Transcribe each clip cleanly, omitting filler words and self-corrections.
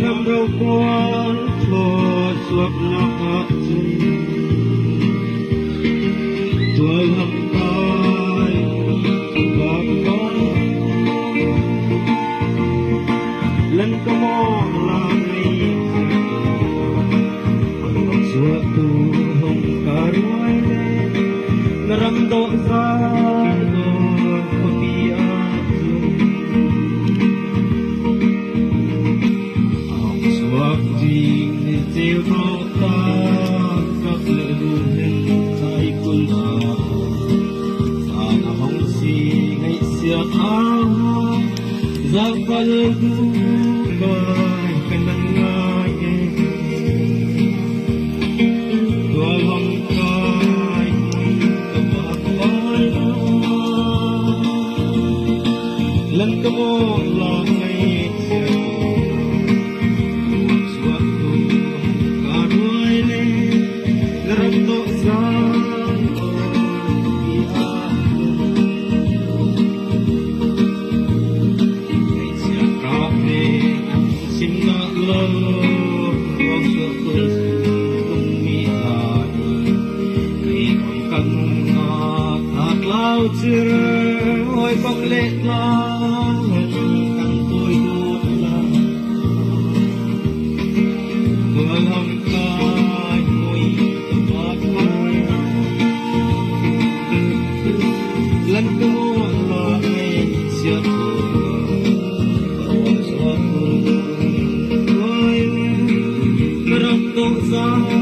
năm đâu quan một suốt ngọc tuổi hầm tay và con lần có mò là ngày còn suốt tu hồng cả đuôi lên râm độ ra rồi không biết tiêu thọ ta các lệ luôn hình thay quân ta là hồng si ngày xưa áo ra qua lối du bài cái nắng ngài đôi hồng cài tập vai lần có một là ngày ôi bóng lệ la căng tôi đuột la vừa lòng cài môi bát mai lần cô là ngày xưa ôi rộng độ ra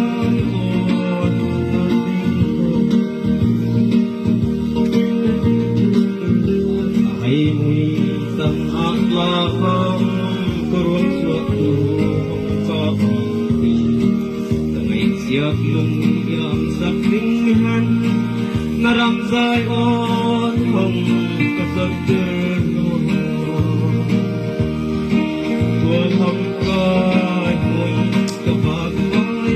siap lung yang saklingan naram zai on hong kasakter tua hong kai môi kabag mai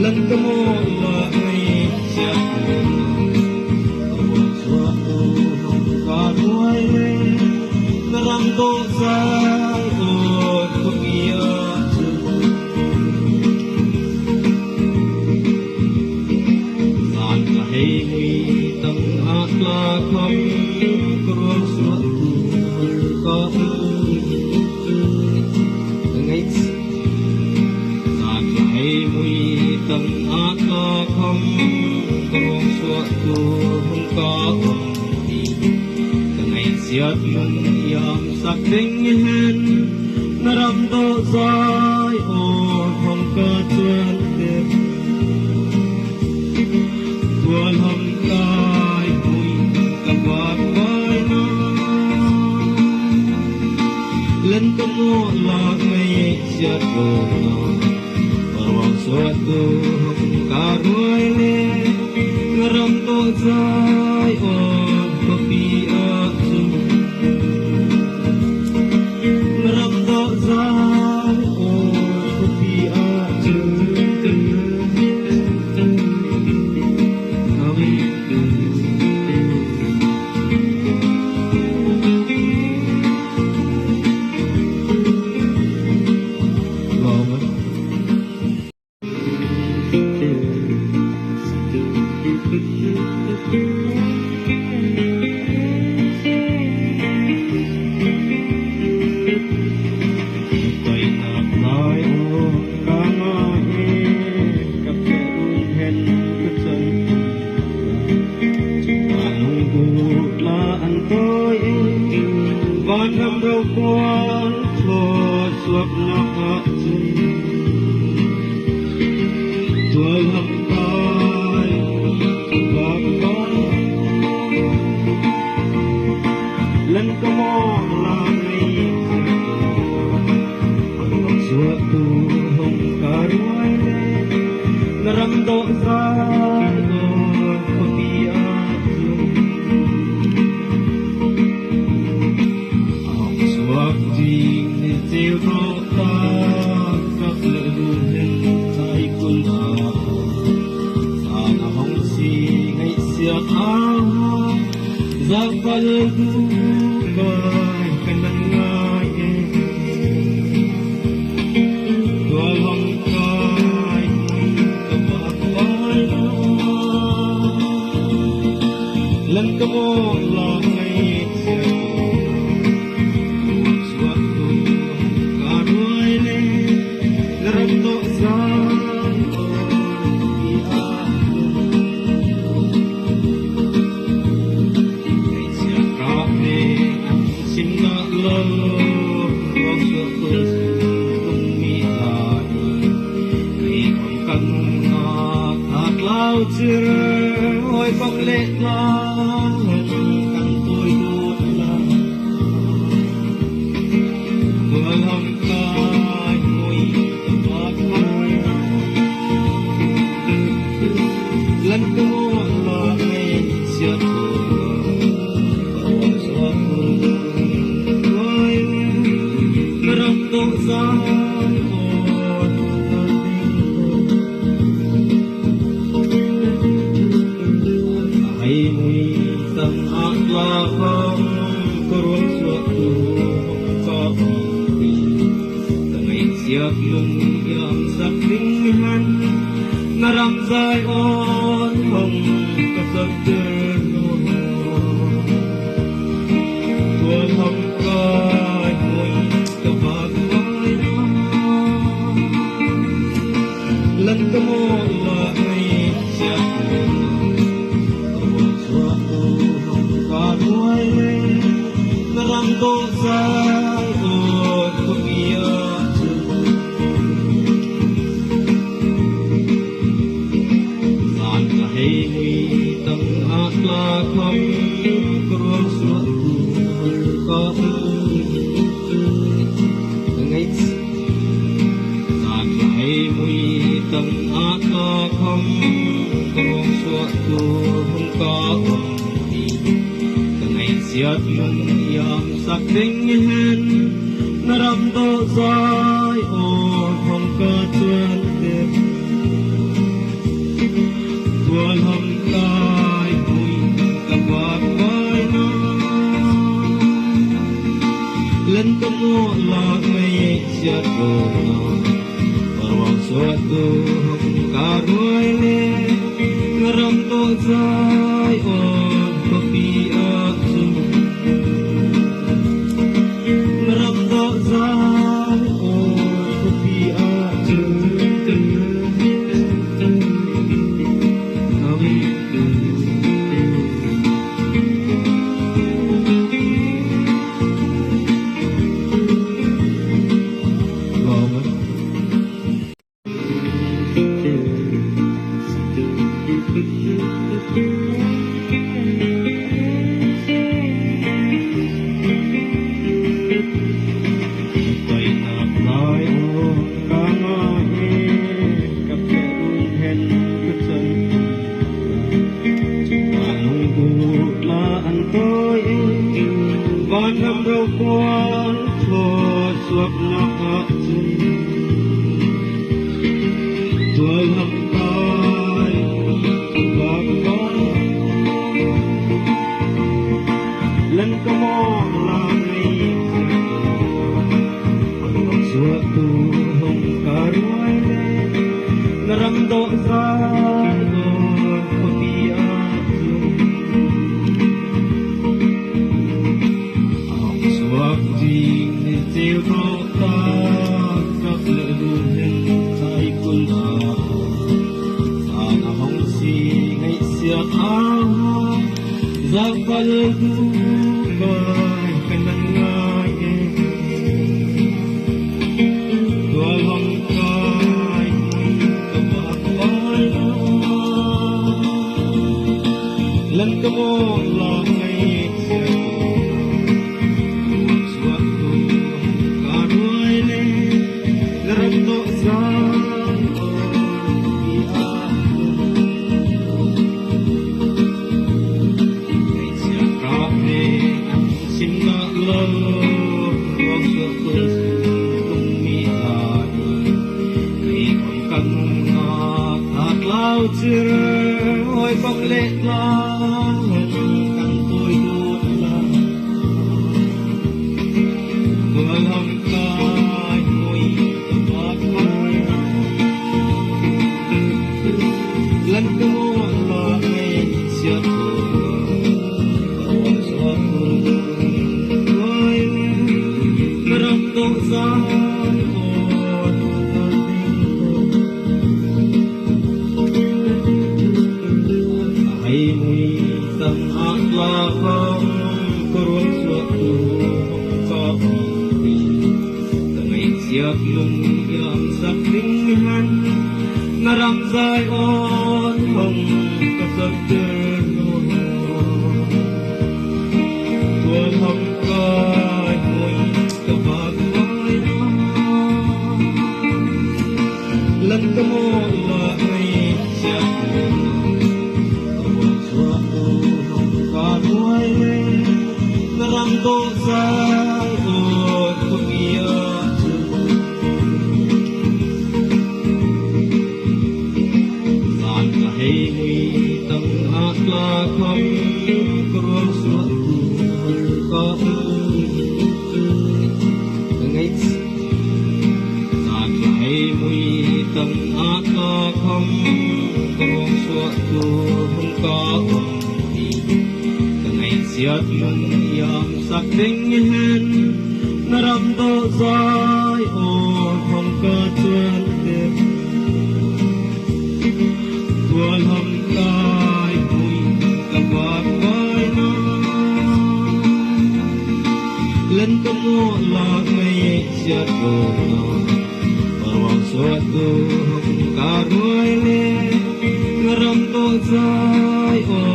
lần có một là ngày siap suatu cả đuôi naram do zai on kuia là không có suốt có ngày giàn hay mùi tầng ác là không có suốt không có ngày siết mừng yam sắc đinh hen nó râm độ dài ôn không có chuyện đẹp tuôn hồng cài lần có một là ngày xưa rồi vào suatu cả đuôi lên râm độ dài ôn kopi asu râm độ dài ôn kopi asu năm đâu quan một suốt ngọc tuổi naramdo sa pagbiyak ang swak jing ni tiêu ta các lệ đùn hình thay quân sana hong si ngày xưa áo giặc và lê du bài cái nắng ngai tua lòng cai tập bạc vai lần cơ mô là ngày xưa suatu karuai le naramdo sa ôi bóng lệ la càng tôi đuột là vừa lòng cài môi tầm bạc vai lần cơ là ngày xưa ôi xóa ôi răng độ ra siap mengiam saklingan naram zai on hong kasabder tuan hong kai môi kabak vai lần cơ mô là ngày siap suatu hong karuai naram do zai on pagbiyak không kruang suatu perkara ngày saat hai mui tang ata không kruang suatu perkara ngày siat mung yang sak ding hen naramdo zai on không ka tuan tep tuan hom kai lần cơ mô là ngày xưa barwang suatu hong karuai le naramdo zai on pagbiyak naramdo zai on pagbiyak quan cho suốt nọc chân tôi lầm tay và con lần có mò là ngày suatu hong karuai naramdo sa tiêu ta các lệ đùn hình thay quân sana hong si ngày xưa áo giặc và lê du bài cái nắng ngai tua lòng cai tập bạc vai lần cơ mô là ngày xưa naramdo sa pagbiyak hạt lao chưa ôi bóng lệ la căng tôi đuôi la vừa lòng cay mùi tầm bát mai lần cứ mua là ngày xưa tôi xóa tôi rộng tổ ra là không kurun suatu kopi tengah siap lung yang sakringan ngaram zai on hong kesaktian tuan hong kai mui kebak mai lan kemo la ai siap Ngerang dosa untuk ia Saan kahit mo'y tangat lakay Kurang suatu kahit Saan kahit mo'y tangat lakay Kurang suatu kahit siat mong yang sakringin naramdo zai o hong ka tuan tip tuan hong kai mui kabak bai na len kemo la ngay siat go parwang suatu hong ka ruai le naramdo zai o